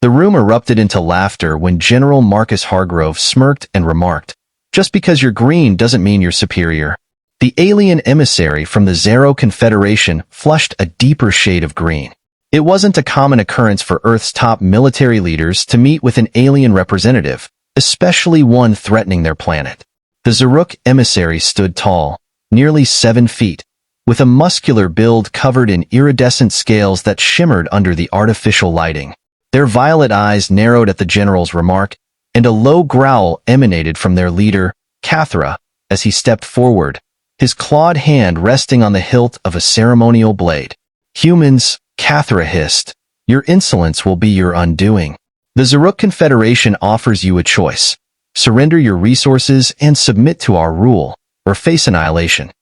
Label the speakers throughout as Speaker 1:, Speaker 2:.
Speaker 1: The room erupted into laughter when General Marcus Hargrove smirked and remarked, "Just because you're green doesn't mean you're superior." The alien emissary from the Zero Confederation flushed a deeper shade of green. It wasn't a common occurrence for Earth's top military leaders to meet with an alien representative, especially one threatening their planet. The Zaruk emissary stood tall, nearly 7 feet, with a muscular build covered in iridescent scales that shimmered under the artificial lighting. Their violet eyes narrowed at the general's remark, and a low growl emanated from their leader, Cathra, as he stepped forward, his clawed hand resting on the hilt of a ceremonial blade. "Humans," Cathra hissed, "your insolence will be your undoing. The Zaruk Confederation offers you a choice. Surrender your resources and submit to our rule, or face annihilation."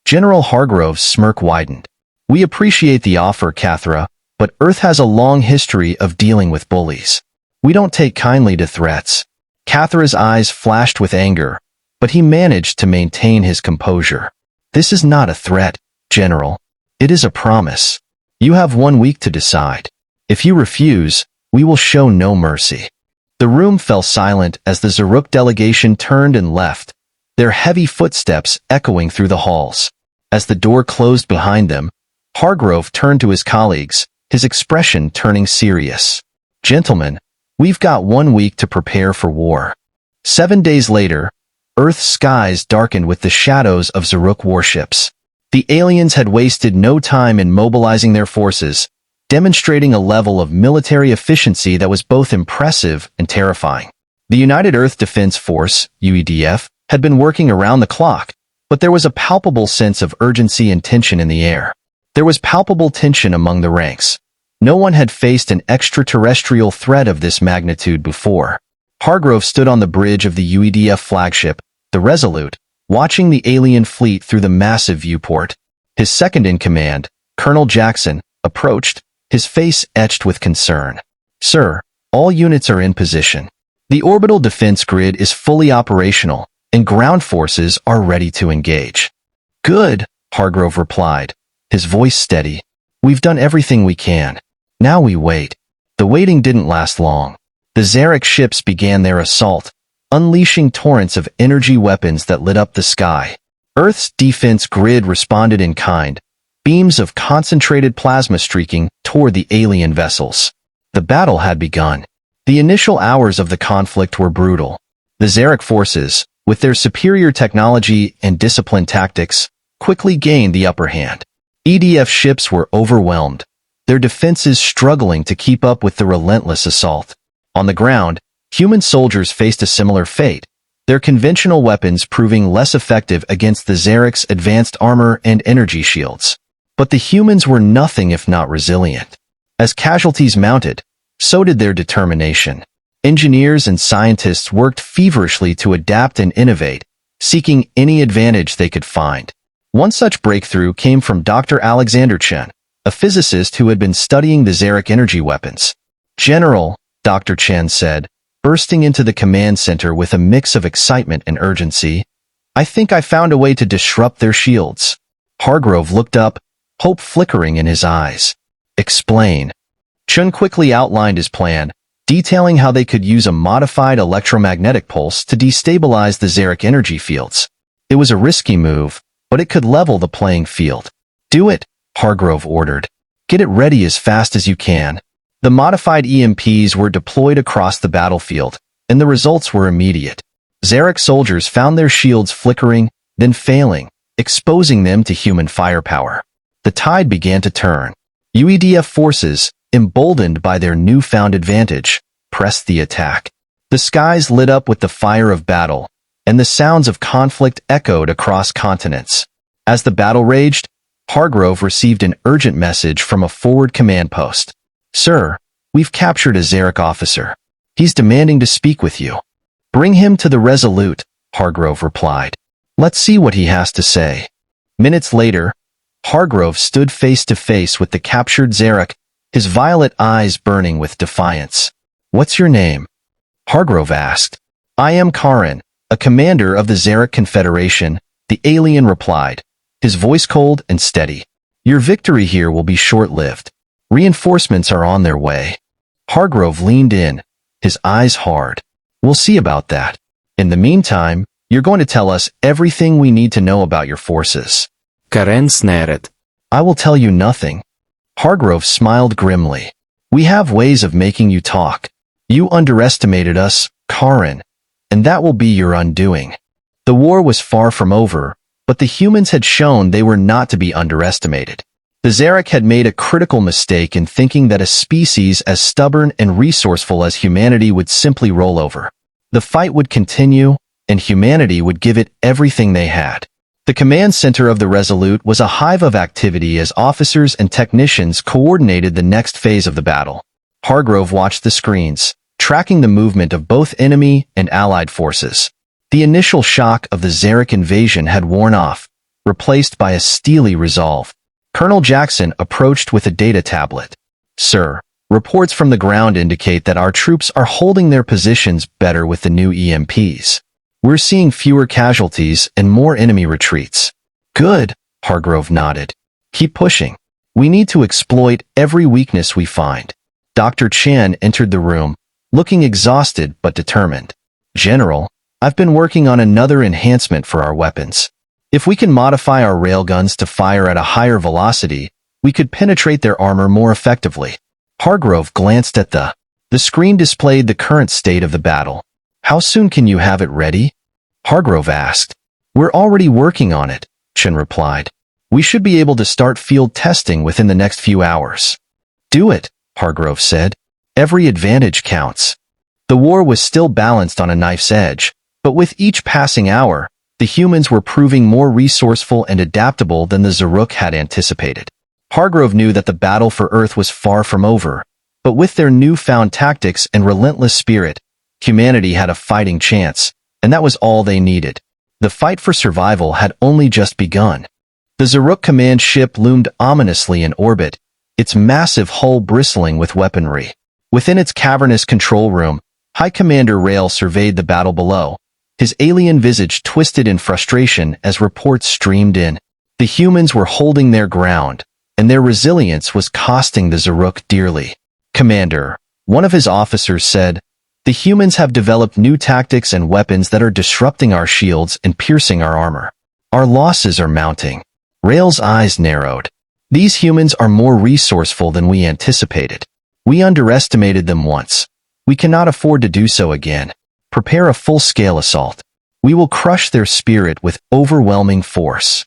Speaker 1: General Hargrove's smirk widened. "We appreciate the offer, Cathra, but Earth has a long history of dealing with bullies. We don't take kindly to threats." Cathra's eyes flashed with anger, but he managed to maintain his composure. "This is not a threat, General. It is a promise. You have 1 week to decide. If you refuse, we will show no mercy." The room fell silent as the Zaruk delegation turned and left, their heavy footsteps echoing through the halls. As the door closed behind them, Hargrove turned to his colleagues, his expression turning serious. "Gentlemen, we've got 1 week to prepare for war." 7 days later, Earth's skies darkened with the shadows of Zaruk warships. The aliens had wasted no time in mobilizing their forces, demonstrating a level of military efficiency that was both impressive and terrifying. The United Earth Defense Force, UEDF, had been working around the clock, but there was a palpable sense of urgency and tension in the air. There was palpable tension among the ranks. No one had faced an extraterrestrial threat of this magnitude before. Hargrove stood on the bridge of the UEDF flagship, the Resolute, watching the alien fleet through the massive viewport. His second-in-command, Colonel Jackson, approached, his face etched with concern. "Sir, all units are in position. The orbital defense grid is fully operational, and ground forces are ready to engage." "Good," Hargrove replied, his voice steady. "We've done everything we can. Now we wait." The waiting didn't last long. The Zaruk ships began their assault, unleashing torrents of energy weapons that lit up the sky. Earth's defense grid responded in kind, beams of concentrated plasma streaking toward the alien vessels. The battle had begun. The initial hours of the conflict were brutal. The Zaruk forces, with their superior technology and disciplined tactics, quickly gained the upper hand. EDF ships were overwhelmed, their defenses struggling to keep up with the relentless assault. On the ground, human soldiers faced a similar fate, their conventional weapons proving less effective against the Zaruk's advanced armor and energy shields. But the humans were nothing if not resilient. As casualties mounted, so did their determination. Engineers and scientists worked feverishly to adapt and innovate, seeking any advantage they could find. One such breakthrough came from Dr. Alexander Chen, a physicist who had been studying the Zaruk energy weapons. "General," Dr. Chen said, bursting into the command center with a mix of excitement and urgency, "I think I found a way to disrupt their shields." Hargrove looked up, hope flickering in his eyes. "Explain." Chen quickly outlined his plan, detailing how they could use a modified electromagnetic pulse to destabilize the Zaruk energy fields. It was a risky move, but it could level the playing field. "Do it," Hargrove ordered. "Get it ready as fast as you can." The modified EMPs were deployed across the battlefield, and the results were immediate. Zaruk soldiers found their shields flickering, then failing, exposing them to human firepower. The tide began to turn. UEDF forces, emboldened by their newfound advantage, pressed the attack. The skies lit up with the fire of battle, and the sounds of conflict echoed across continents. As the battle raged, Hargrove received an urgent message from a forward command post. "Sir, we've captured a Zaruk officer. He's demanding to speak with you." "Bring him to the Resolute," Hargrove replied. "Let's see what he has to say." Minutes later, Hargrove stood face to face with the captured Zaruk, his violet eyes burning with defiance. "What's your name?" Hargrove asked. "I am Karin, a commander of the Zaruk Confederation," the alien replied, his voice cold and steady. "Your victory here will be short-lived. Reinforcements are on their way." Hargrove leaned in, his eyes hard. We'll see about that. In the meantime, you're going to tell us everything we need to know about your forces.
Speaker 2: Karen snared.
Speaker 1: I will tell you nothing. Hargrove smiled grimly. We have ways of making you talk. You underestimated us, Karen, and that will be your undoing. The war was far from over, but the humans had shown they were not to be underestimated. The Zaruk had made a critical mistake in thinking that a species as stubborn and resourceful as humanity would simply roll over. The fight would continue, and humanity would give it everything they had. The command center of the Resolute was a hive of activity as officers and technicians coordinated the next phase of the battle. Hargrove watched the screens, tracking the movement of both enemy and allied forces. The initial shock of the Zaruk invasion had worn off, replaced by a steely resolve. Colonel Jackson approached with a data tablet. Sir, reports from the ground indicate that our troops are holding their positions better with the new EMPs. We're seeing fewer casualties and more enemy retreats. Good, Hargrove nodded. Keep pushing. We need to exploit every weakness we find. Dr. Chan entered the room, looking exhausted but determined. General, I've been working on another enhancement for our weapons. If we can modify our railguns to fire at a higher velocity, we could penetrate their armor more effectively. Hargrove glanced at the screen displayed the current state of the battle. How soon can you have it ready? Hargrove asked. We're already working on it, Chen replied. We should be able to start field testing within the next few hours. Do it, Hargrove said. Every advantage counts. The war was still balanced on a knife's edge, but with each passing hour, the humans were proving more resourceful and adaptable than the Zaruk had anticipated. Hargrove knew that the battle for Earth was far from over, but with their newfound tactics and relentless spirit, humanity had a fighting chance, and that was all they needed. The fight for survival had only just begun. The Zaruk command ship loomed ominously in orbit, its massive hull bristling with weaponry. Within its cavernous control room, High Commander Rail surveyed the battle below, his alien visage twisted in frustration as reports streamed in. The humans were holding their ground, and their resilience was costing the Zaruk dearly. Commander, one of his officers said, the humans have developed new tactics and weapons that are disrupting our shields and piercing our armor. Our losses are mounting. Rail's eyes narrowed. These humans are more resourceful than we anticipated. We underestimated them once. We cannot afford to do so again. Prepare a full-scale assault. We will crush their spirit with overwhelming force.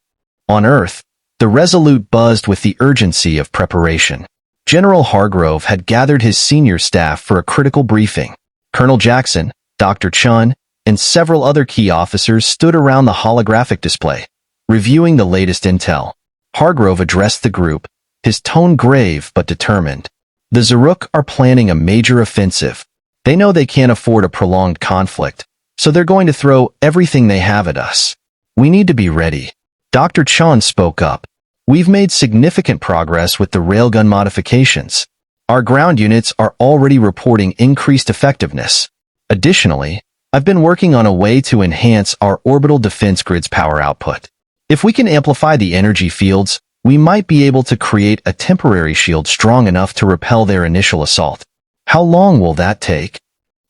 Speaker 1: On Earth, the Resolute buzzed with the urgency of preparation. General Hargrove had gathered his senior staff for a critical briefing. Colonel Jackson, Dr. Chun, and several other key officers stood around the holographic display, reviewing the latest intel. Hargrove addressed the group, his tone grave but determined. The Zaruk are planning a major offensive. They know they can't afford a prolonged conflict, so they're going to throw everything they have at us. We need to be ready. Dr. Chun spoke up. We've made significant progress with the railgun modifications. Our ground units are already reporting increased effectiveness. Additionally, I've been working on a way to enhance our orbital defense grid's power output. If we can amplify the energy fields, we might be able to create a temporary shield strong enough to repel their initial assault. How long will that take?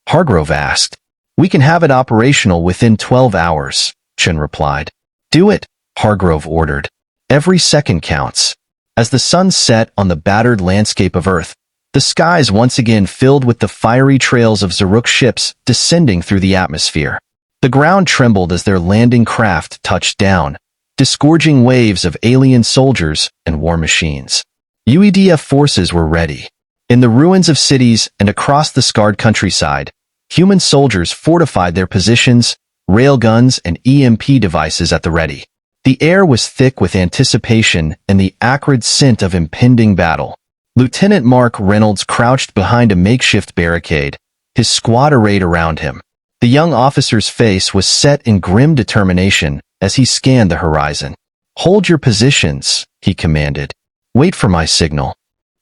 Speaker 1: Hargrove asked. We can have it operational within 12 hours, Chen replied. Do it, Hargrove ordered. Every second counts. As the sun set on the battered landscape of Earth, the skies once again filled with the fiery trails of Zaruk ships descending through the atmosphere. The ground trembled as their landing craft touched down, disgorging waves of alien soldiers and war machines. UEDF forces were ready. In the ruins of cities and across the scarred countryside, human soldiers fortified their positions, railguns and EMP devices at the ready. The air was thick with anticipation and the acrid scent of impending battle. Lieutenant Mark Reynolds crouched behind a makeshift barricade, his squad arrayed around him. The young officer's face was set in grim determination as he scanned the horizon. Hold your positions, he commanded. Wait for my signal.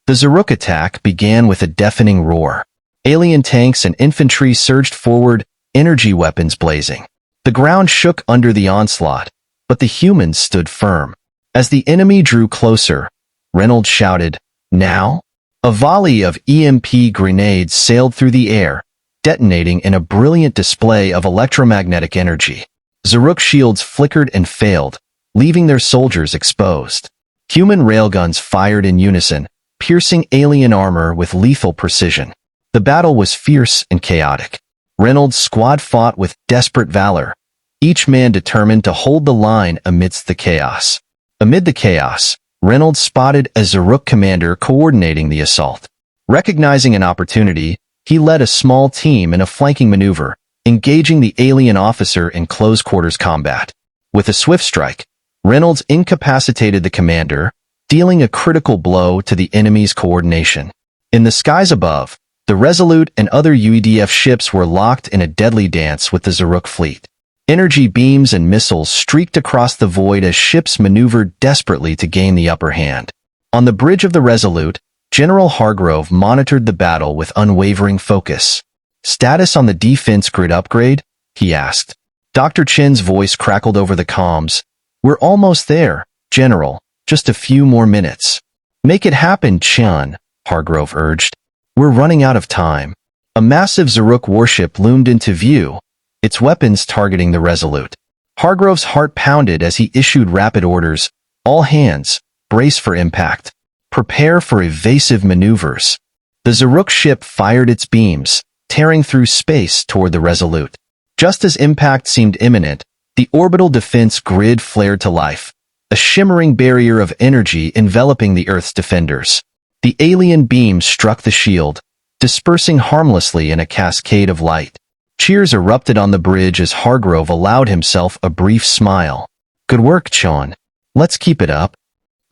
Speaker 1: The Zaruk attack began with a deafening roar. Alien tanks and infantry surged forward, energy weapons blazing. The ground shook under the onslaught, but the humans stood firm. As the enemy drew closer, Reynolds shouted, Now? A volley of EMP grenades sailed through the air, detonating in a brilliant display of electromagnetic energy. Zaruk's shields flickered and failed, leaving their soldiers exposed. Human railguns fired in unison, piercing alien armor with lethal precision. The battle was fierce and chaotic. Reynolds' squad fought with desperate valor, each man determined to hold the line amidst the chaos. Amid the chaos, Reynolds spotted a Zaruk commander coordinating the assault. Recognizing an opportunity, he led a small team in a flanking maneuver, engaging the alien officer in close-quarters combat. With a swift strike, Reynolds incapacitated the commander, dealing a critical blow to the enemy's coordination. In the skies above, the Resolute and other UEDF ships were locked in a deadly dance with the Zaruk fleet. Energy beams and missiles streaked across the void as ships maneuvered desperately to gain the upper hand. On the bridge of the Resolute, General Hargrove monitored the battle with unwavering focus. "Status on the defense grid upgrade?" he asked. Dr. Chen's voice crackled over the comms. "We're almost there, General. Just a few more minutes." "Make it happen, Chen," Hargrove urged. "We're running out of time." A massive Zaruk warship loomed into view, its weapons targeting the Resolute. Hargrove's heart pounded as he issued rapid orders. "All hands, brace for impact. Prepare for evasive maneuvers." The Zaruk ship fired its beams, tearing through space toward the Resolute. Just as impact seemed imminent, the orbital defense grid flared to life, a shimmering barrier of energy enveloping the Earth's defenders. The alien beams struck the shield, dispersing harmlessly in a cascade of light. Cheers erupted on the bridge as Hargrove allowed himself a brief smile. "Good work, Chen. Let's keep it up."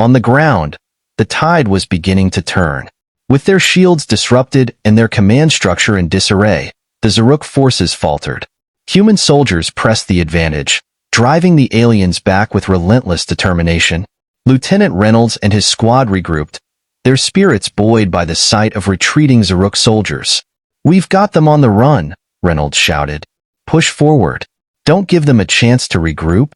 Speaker 1: On the ground, the tide was beginning to turn. With their shields disrupted and their command structure in disarray, the Zaruk forces faltered. Human soldiers pressed the advantage, driving the aliens back with relentless determination. Lieutenant Reynolds and his squad regrouped, their spirits buoyed by the sight of retreating Zaruk soldiers. "We've got them on the run," Reynolds shouted. "Push forward. Don't give them a chance to regroup."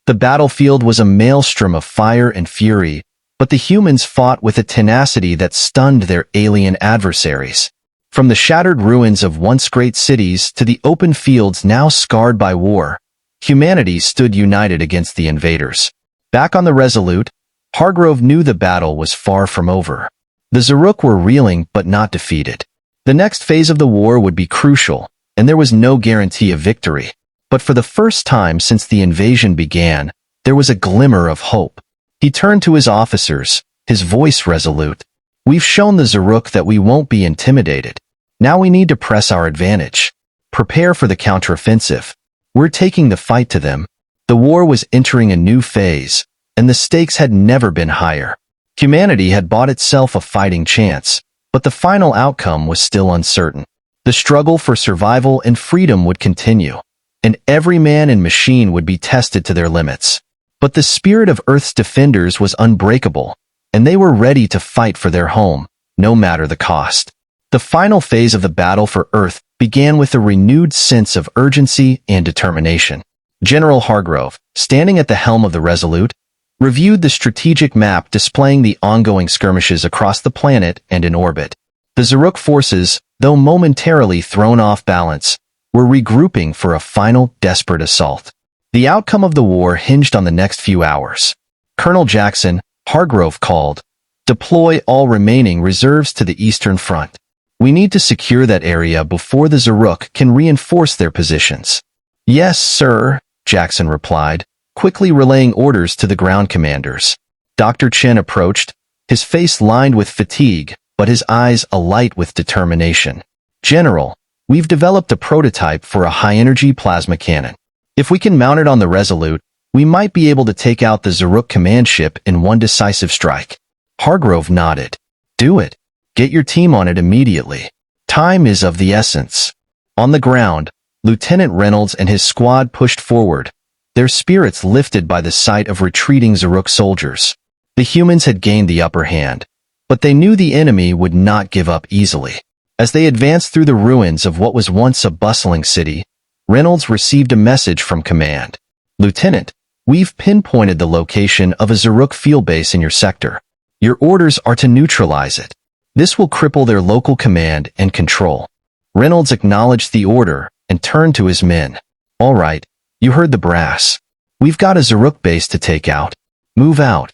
Speaker 1: The battlefield was a maelstrom of fire and fury, but the humans fought with a tenacity that stunned their alien adversaries. From the shattered ruins of once great cities to the open fields now scarred by war, humanity stood united against the invaders. Back on the Resolute, Hargrove knew the battle was far from over. The Zaruk were reeling but not defeated. The next phase of the war would be crucial, and there was no guarantee of victory. But for the first time since the invasion began, there was a glimmer of hope. He turned to his officers, his voice resolute. "We've shown the Zaruk that we won't be intimidated. Now we need to press our advantage. Prepare for the counteroffensive. We're taking the fight to them." The war was entering a new phase, and the stakes had never been higher. Humanity had bought itself a fighting chance, but the final outcome was still uncertain. The struggle for survival and freedom would continue, and every man and machine would be tested to their limits. But the spirit of Earth's defenders was unbreakable, and they were ready to fight for their home, no matter the cost. The final phase of the battle for Earth began with a renewed sense of urgency and determination. General Hargrove, standing at the helm of the Resolute, reviewed the strategic map displaying the ongoing skirmishes across the planet and in orbit. The Zaruk forces, though momentarily thrown off balance, were regrouping for a final desperate assault. The outcome of the war hinged on the next few hours. Colonel Jackson, Hargrove called, "Deploy all remaining reserves to the Eastern Front. We need to secure that area before the Zaruk can reinforce their positions." "Yes, sir," Jackson replied, quickly relaying orders to the ground commanders. Dr. Chen approached, his face lined with fatigue, but his eyes alight with determination. "General, we've developed a prototype for a high-energy plasma cannon. If we can mount it on the Resolute, we might be able to take out the Zaruk command ship in one decisive strike." Hargrove nodded. "Do it. Get your team on it immediately. Time is of the essence." On the ground, Lieutenant Reynolds and his squad pushed forward, their spirits lifted by the sight of retreating Zaruk soldiers. The humans had gained the upper hand, but they knew the enemy would not give up easily. As they advanced through the ruins of what was once a bustling city, Reynolds received a message from command. "Lieutenant, we've pinpointed the location of a Zaruk field base in your sector. Your orders are to neutralize it." This will cripple their local command and control. Reynolds acknowledged the order and turned to his men. All right, you heard the brass. We've got a Zaruk base to take out. Move out.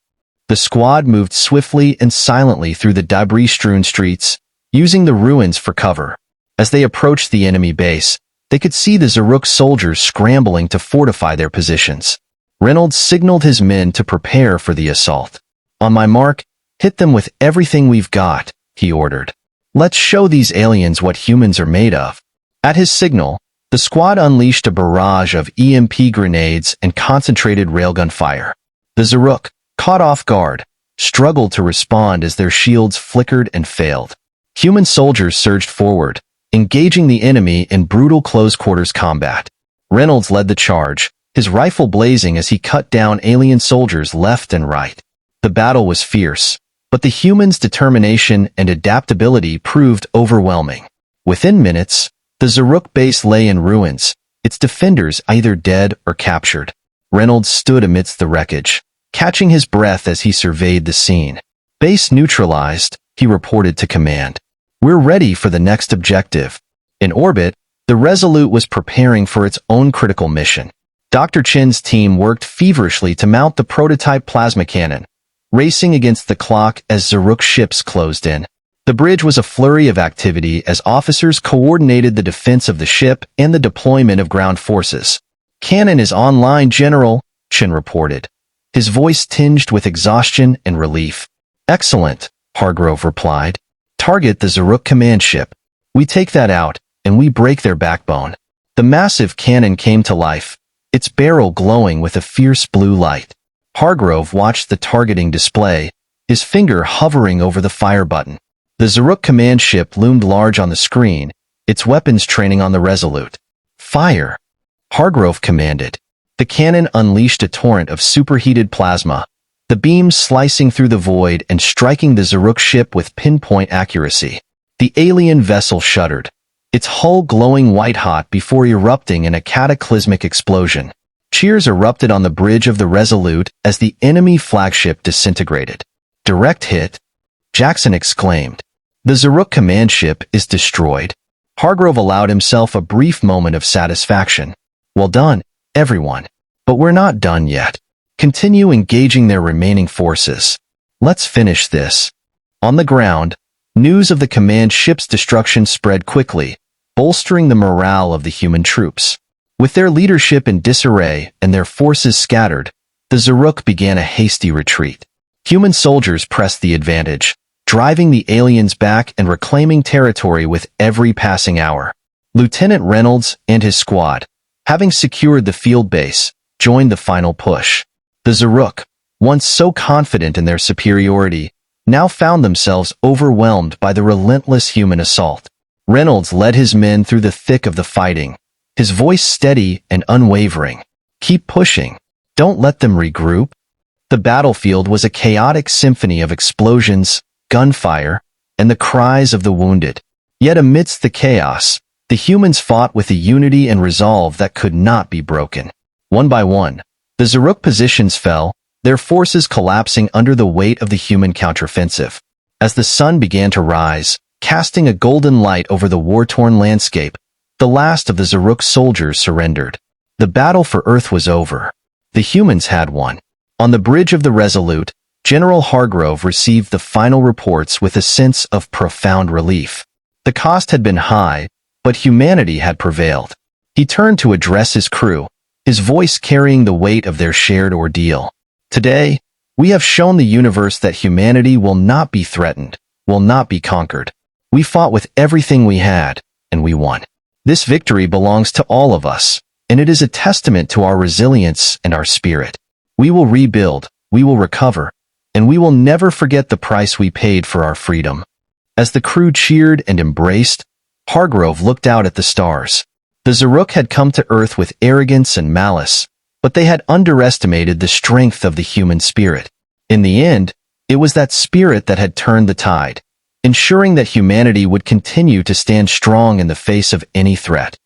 Speaker 1: The squad moved swiftly and silently through the debris-strewn streets, using the ruins for cover. As they approached the enemy base, they could see the Zaruk soldiers scrambling to fortify their positions. Reynolds signaled his men to prepare for the assault. On my mark, hit them with everything we've got, he ordered. Let's show these aliens what humans are made of. At his signal, the squad unleashed a barrage of EMP grenades and concentrated railgun fire. The Zaruk, caught off guard, struggled to respond as their shields flickered and failed. Human soldiers surged forward, engaging the enemy in brutal close-quarters combat. Reynolds led the charge, his rifle blazing as he cut down alien soldiers left and right. The battle was fierce, but the humans' determination and adaptability proved overwhelming. Within minutes, the Zaruk base lay in ruins, its defenders either dead or captured. Reynolds stood amidst the wreckage, catching his breath as he surveyed the scene. Base neutralized, he reported to command. We're ready for the next objective. In orbit, the Resolute was preparing for its own critical mission. Dr. Chin's team worked feverishly to mount the prototype plasma cannon, racing against the clock as Zaruk ships closed in. The bridge was a flurry of activity as officers coordinated the defense of the ship and the deployment of ground forces. Cannon is online, General, Chin reported, his voice tinged with exhaustion and relief. Excellent, Hargrove replied. Target the Zaruk command ship. We take that out, and we break their backbone. The massive cannon came to life, its barrel glowing with a fierce blue light. Hargrove watched the targeting display, his finger hovering over the fire button. The Zaruk command ship loomed large on the screen, its weapons training on the Resolute. Fire! Hargrove commanded. The cannon unleashed a torrent of superheated plasma, the beams slicing through the void and striking the Zaruk ship with pinpoint accuracy. The alien vessel shuddered, its hull glowing white-hot before erupting in a cataclysmic explosion. Cheers erupted on the bridge of the Resolute as the enemy flagship disintegrated. Direct hit? Jackson exclaimed. The Zaruk command ship is destroyed. Hargrove allowed himself a brief moment of satisfaction. Well done, everyone. But we're not done yet. Continue engaging their remaining forces. Let's finish this. On the ground, news of the command ship's destruction spread quickly, bolstering the morale of the human troops. With their leadership in disarray and their forces scattered, the Zaruk began a hasty retreat. Human soldiers pressed the advantage, driving the aliens back and reclaiming territory with every passing hour. Lieutenant Reynolds and his squad, having secured the field base, joined the final push. The Zaruk, once so confident in their superiority, now found themselves overwhelmed by the relentless human assault. Reynolds led his men through the thick of the fighting, his voice steady and unwavering. Keep pushing. Don't let them regroup. The battlefield was a chaotic symphony of explosions, gunfire, and the cries of the wounded. Yet amidst the chaos, the humans fought with a unity and resolve that could not be broken. One by one, the Zaruk positions fell, their forces collapsing under the weight of the human counteroffensive. As the sun began to rise, casting a golden light over the war-torn landscape, the last of the Zaruk soldiers surrendered. The battle for Earth was over. The humans had won. On the bridge of the Resolute, General Hargrove received the final reports with a sense of profound relief. The cost had been high, but humanity had prevailed. He turned to address his crew, his voice carrying the weight of their shared ordeal. Today, we have shown the universe that humanity will not be threatened, will not be conquered. We fought with everything we had, and we won. This victory belongs to all of us, and it is a testament to our resilience and our spirit. We will rebuild, we will recover, and we will never forget the price we paid for our freedom. As the crew cheered and embraced, Hargrove looked out at the stars. The Zaruk had come to Earth with arrogance and malice, but they had underestimated the strength of the human spirit. In the end, it was that spirit that had turned the tide, ensuring that humanity would continue to stand strong in the face of any threat.